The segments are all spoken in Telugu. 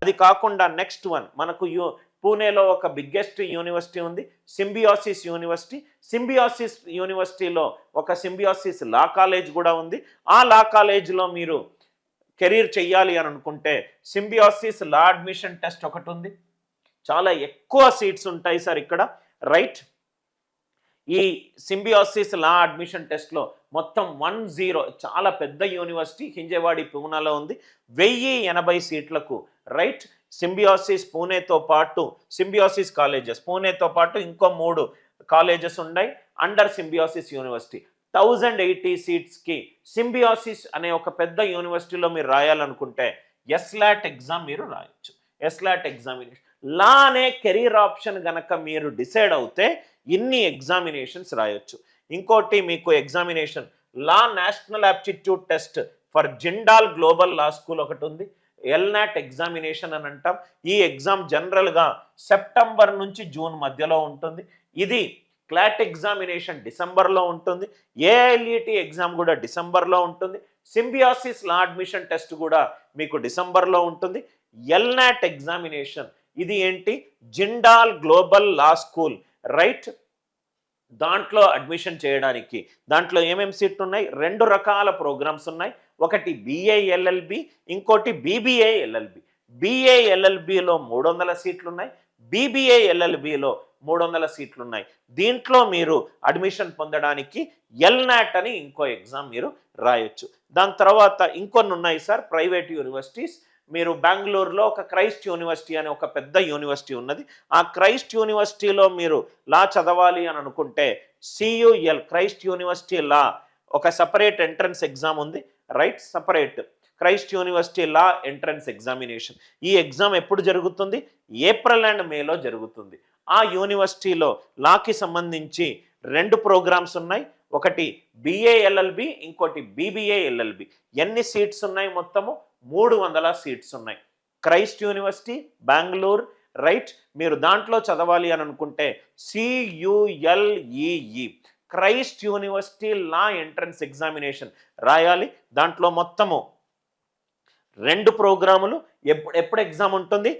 అది కాకుండా నెక్స్ట్ వన్ మనకు పూణేలో ఒక బిగ్గెస్ట్ యూనివర్సిటీ ఉంది, సింబియోసిస్ యూనివర్సిటీ. సింబియోసిస్ యూనివర్సిటీలో ఒక సింబియోసిస్ లా కాలేజ్ కూడా ఉంది. ఆ లా కాలేజ్లో మీరు కెరీర్ చెయ్యాలి అని అనుకుంటే సింబియోసిస్ లా అడ్మిషన్ టెస్ట్ ఒకటి ఉంది. చాలా ఎక్కువ సీట్స్ ఉంటాయి సార్ ఇక్కడ, రైట్. ఈ సింబియోసిస్ లా అడ్మిషన్ టెస్ట్లో మొత్తం 10 చాలా పెద్ద యూనివర్సిటీ హింజేవాడి పూనాలో ఉంది, 1080 సీట్లకు, రైట్. సింబియోసిస్ పూణేతో పాటు సింబియోసిస్ కాలేజెస్ పూణేతో పాటు ఇంకో 3 కాలేజెస్ ఉన్నాయి అండర్ సింబియోసిస్ యూనివర్సిటీ. 1080 సీట్స్కి సింబియోసిస్ అనే ఒక పెద్ద యూనివర్సిటీలో మీరు రాయాలనుకుంటే ఎస్లాట్ ఎగ్జామ్ మీరు రాయొచ్చు. ఎస్లాట్ ఎగ్జామినేషన్ లా అనే కెరీర్ ఆప్షన్ గనక మీరు డిసైడ్ అవుతే ఇన్ని ఎగ్జామినేషన్స్ రాయొచ్చు. ఇంకోటి మీకు examination law national aptitude test for Jindal global law school ఒకటి ఉంది, ఎల్నాట్ ఎగ్జామినేషన్ అని అంటాం. ఈ ఎగ్జామ్ జనరల్గా సెప్టెంబర్ నుంచి జూన్ మధ్యలో ఉంటుంది. ఇది క్లాట్ ఎగ్జామినేషన్ డిసెంబర్లో ఉంటుంది, ఏఐఎల్ఈటి ఎగ్జామ్ కూడా డిసెంబర్లో ఉంటుంది, సింబియోసిస్ లా అడ్మిషన్ టెస్ట్ కూడా మీకు డిసెంబర్లో ఉంటుంది. ఎల్నాట్ ఎగ్జామినేషన్ ఇది ఏంటి, జిండాల్ గ్లోబల్ లా స్కూల్, రైట్. దాంట్లో అడ్మిషన్ చేయడానికి దాంట్లో ఏమేమి సీట్లు ఉన్నాయి, 2 రకాల ప్రోగ్రామ్స్ ఉన్నాయి. ఒకటి బిఏఎల్ఎల్బి, ఇంకోటి బీబీఏఎల్ఎల్బి. బిఏఎల్ఎల్బిలో 300 సీట్లు ఉన్నాయి, బీబీఏఎల్ఎల్బిలో 300 సీట్లు ఉన్నాయి. దీంట్లో మీరు అడ్మిషన్ పొందడానికి ఎల్నాట్ అని ఇంకో ఎగ్జామ్ మీరు రాయొచ్చు. దాని తర్వాత ఇంకొన్ని ఉన్నాయి సార్ ప్రైవేట్ యూనివర్సిటీస్. మీరు బెంగళూరులో ఒక క్రైస్ట్ యూనివర్సిటీ అనే ఒక పెద్ద యూనివర్సిటీ ఉన్నది. ఆ క్రైస్ట్ యూనివర్సిటీలో మీరు లా చదవాలి అని అనుకుంటే సియుఎల్ క్రైస్ట్ యూనివర్సిటీ లా ఒక సపరేట్ ఎంట్రన్స్ ఎగ్జామ్ ఉంది, right. Separate Christ university law entrance examination. ఈ ఎగ్జామ్ ఎప్పుడు జరుగుతుంది, ఏప్రిల్ అండ్ మేలో జరుగుతుంది. ఆ యూనివర్సిటీలో లాకి సంబంధించి 2 ప్రోగ్రామ్స్ ఉన్నాయి, ఒకటి బిఏఎల్ఎల్బి, ఇంకోటి బీబీఏఎల్ఎల్బి. ఎన్ని సీట్స్ ఉన్నాయి, మొత్తము 300 సీట్స్ ఉన్నాయి. Christ university Bengaluru, right. మీరు దాంట్లో చదవాలి అని అనుకుంటే CULEE Christ university law entrance examination రాయాలి. దాంట్లో మొత్తము 2 ప్రోగ్రాములు. ఎప్పుడు ఎగ్జామ్ ఉంటుంది,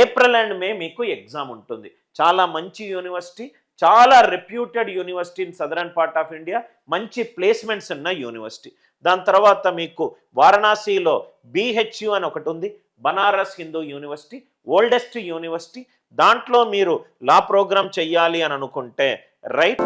ఏప్రిల్ అండ్ మే మీకు ఎగ్జామ్ ఉంటుంది. చాలా మంచి యూనివర్సిటీ, చాలా reputed university in southern part of India, మంచి ప్లేస్మెంట్స్ ఉన్న యూనివర్సిటీ. దాని తర్వాత మీకు వారణాసిలో BHU అని ఒకటి ఉంది, Banaras Hindu university, oldest university. దాంట్లో మీరు లా ప్రోగ్రామ్ చెయ్యాలి అని అనుకుంటే, రైట్.